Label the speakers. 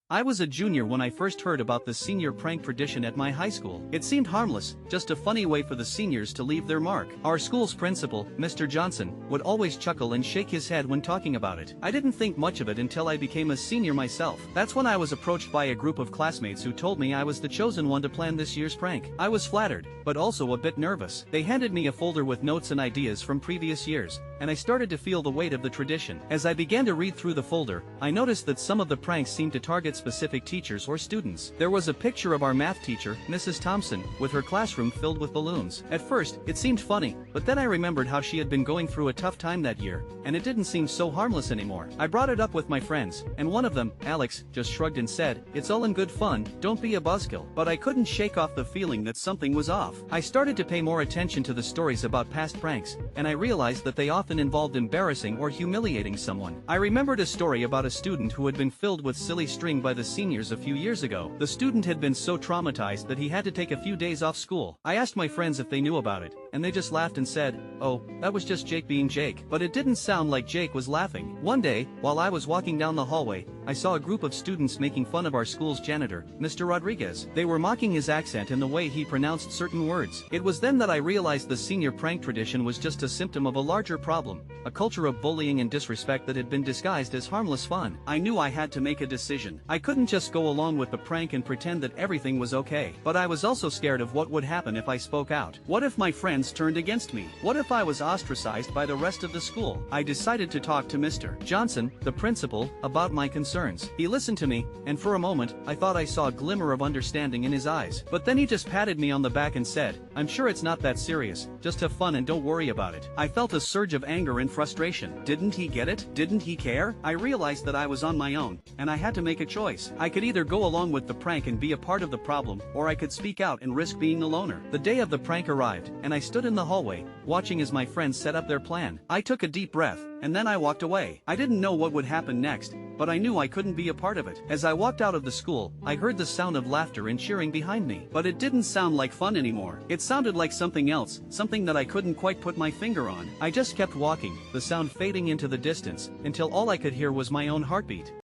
Speaker 1: I was a junior when I first heard about the senior prank tradition at my high school. It seemed harmless, just a funny way for the seniors to leave their mark. Our school's principal, Mr. Johnson, would always chuckle and shake his head when talking about it. I didn't think much of it until I became a senior myself. That's when I was approached by a group of classmates who told me I was the chosen one to plan this year's prank. I was flattered, but also a bit nervous. They handed me a folder with notes and ideas from previous years, and I started to feel the weight of the tradition. As I began to read through the folder, I noticed that some of the pranks seemed to target specific teachers or students. There was a picture of our math teacher, Mrs. Thompson, with her classroom filled with balloons. At first, it seemed funny, but then I remembered how she had been going through a tough time that year, and it didn't seem so harmless anymore. I brought it up with my friends, and one of them, Alex, just shrugged and said, "It's all in good fun, don't be a buzzkill." But I couldn't shake off the feeling that something was off. I started to pay more attention to the stories about past pranks, and I realized that they often involved embarrassing or humiliating someone. I remembered a story about a student who had been filled with silly string by the seniors a few years ago. The student had been so traumatized that he had to take a few days off school. I asked my friends if they knew about it, and they just laughed and said, "Oh, that was just Jake being Jake." But it didn't sound like Jake was laughing. One day, while I was walking down the hallway, I saw a group of students making fun of our school's janitor, Mr. Rodriguez. They were mocking his accent and the way he pronounced certain words. It was then that I realized the senior prank tradition was just a symptom of a larger problem, a culture of bullying and disrespect that had been disguised as harmless fun. I knew I had to make a decision. I couldn't just go along with the prank and pretend that everything was okay. But I was also scared of what would happen if I spoke out. What if my friends turned against me? What if I was ostracized by the rest of the school? I decided to talk to Mr. Johnson, the principal, about my concerns. He listened to me, and for a moment, I thought I saw a glimmer of understanding in his eyes. But then he just patted me on the back and said, "I'm sure it's not that serious, just have fun and don't worry about it." I felt a surge of anger and frustration. Didn't he get it? Didn't he care? I realized that I was on my own, and I had to make a choice. I could either go along with the prank and be a part of the problem, or I could speak out and risk being the loner. The day of the prank arrived, and I stood in the hallway, watching as my friends set up their plan. I took a deep breath, and then I walked away. I didn't know what would happen next, but I knew I couldn't be a part of it. As I walked out of the school, I heard the sound of laughter and cheering behind me. But it didn't sound like fun anymore. It sounded like something else, something that I couldn't quite put my finger on. I just kept walking, the sound fading into the distance, until all I could hear was my own heartbeat.